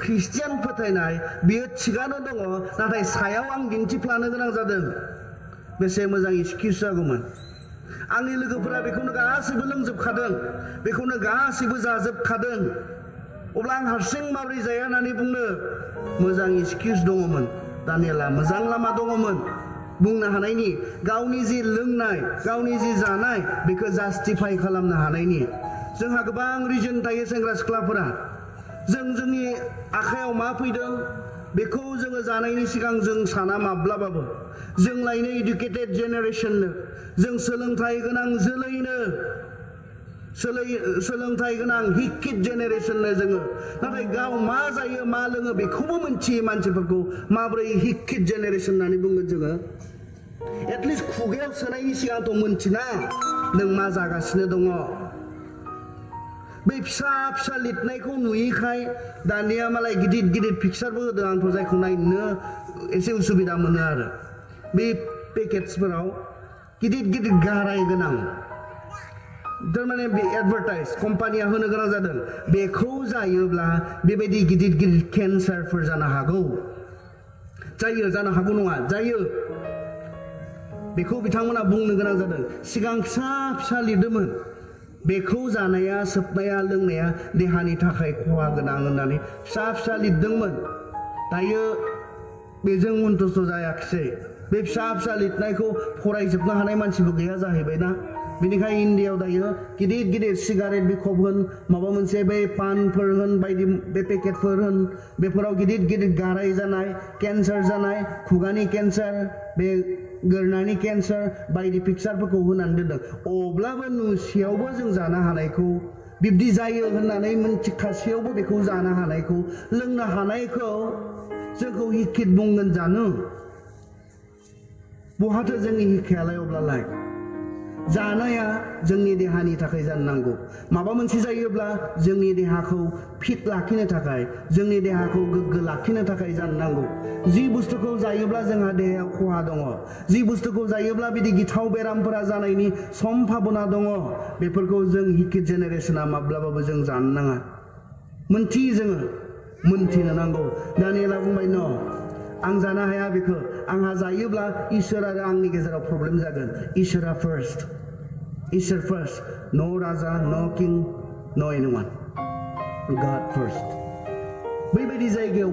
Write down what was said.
Christian फोथायनाय बेयो थिगानो दङ नाथाय सायाव आं दिन्थिफ्लानो गोनां जादों बेसे मोजां एक्सकिउस जागौमोन आंनि लोगोफोरा बेखौनो गासैबो लोंजोबखादों बेखौनो गासैबो जाजोबखादों अब्ला आं हारसिं माबोरै जाया होननानै बुंनो मोजां एक्सकिउस दङमोन दानियेला मोजां लामा दङमोन बुंनो हानायनि गावनि जि लोंनाय गावनि जि जानाय बेखौ जास्टिफाइ खालामनो हानायनि जोंहा गोबां रिजन थायो सेंग्रा सिख्लाफोरा जोंनि आखायाव मा फैदों बेखौ जोङो जानायनि सिगां जों साना माब्लाबाबो जों लायनो इडुकेटेड जेनेरेशननो जों सोलोंथाइ गोनां जोलैनो सोलोंथाइ गोनां हिकित जेनेरेशननो जोङो नाथाय गाव मा जायो मा लोङो बेखौबो मोनथियै मानसिफोरखौ माबोरै हिकित जेनेरेशन होननानै बुंगोन जोङो एटलिस्ट खुगायाव सोनायनि सिगांथ' मोनथिना नों मा जागासिनो दङ बै फिसा फिसा लिरनायखौ नुयैखाय दानिया मालाय गिदिर गिदिर पिक्चारबो होदों आंथ' जायखौ नायनो एसे उसुबिदा मोनो आरो बे पेकेट्सफोराव गिदिर गिदिर गाराय गोनां थारमाने बे एडभार्टाइज कम्पानिया होनो गोनां जादों बेखौ जायोब्ला बेबायदि गिदिर गिदिर केन्सारफोर जानो हागौ जायो जानो हागौ नङा जायो बेखौ बिथांमोना बुंनो गोनां जादों सिगां फिसा फिसा लिरदोंमोन बेखौ जानाया सोबनाया लोंनाया देहानि थाखाय खहा गोनां होननानै फिसा फिसा लिरदोंमोन दायो बेजों उन्थुस्थ' जायाखिसै बे फिसा फिसा लिरनायखौ फरायजोबनो हानाय मानसिबो गैया जाहैबायना बेनिखायनो इन्डियायाव दायो गिदिर गिदिर सिगारेट बिखब होन माबा मोनसे बे पानफोर होन बायदि बे पेकेटफोर होन बेफोराव गिदिर गिदिर गाराय जानाय केन्सार जानाय खुगानि केन्सार बे गोरनानि केन्सार बायदि पिक्चारफोरखौ होनानै दोनदों अब्लाबो नुसेयावबो जों जानो हानायखौ बिब्दि जायो होननानै मोनथिखासेयावबो बेखौ जानो हानायखौ लोंनो हानायखौ जोंखौ हिकित बुंगोन जानो बहाथो जोंनि हिखायालाय अब्लालाय जानाया जोंनि देहानि थाखाय जानो नांगौ माबा मोनसे जायोब्ला जोंनि देहाखौ फिट लाखिनो थाखाय जोंनि देहाखौ गोग्गो लाखिनो थाखाय जानो नांगौ जि बुस्थुखौ जायोब्ला जोंहा देहायाव खहा दङ जि बुस्थुखौ जायोब्ला बिदि गिथाव बेरामफोरा जानायनि सम्भाबना दङ बेफोरखौ जों हिकित जेनेरेशना माब्लाबाबो जों जानो नाङा मोनथियो जोङो मोनथिनो नांगौ दानियेला बुंबाय न आं जानो हाया बेखौ आंहा जायोब्ला इसोर आरो आंनि गेजेराव प्रब्लेम जागोन इसोरा फार्स्ट इसोर फार्स्ट नो राजा नो किं नो एनिवान गॉड फार्स्ट बैबायदि जायगायाव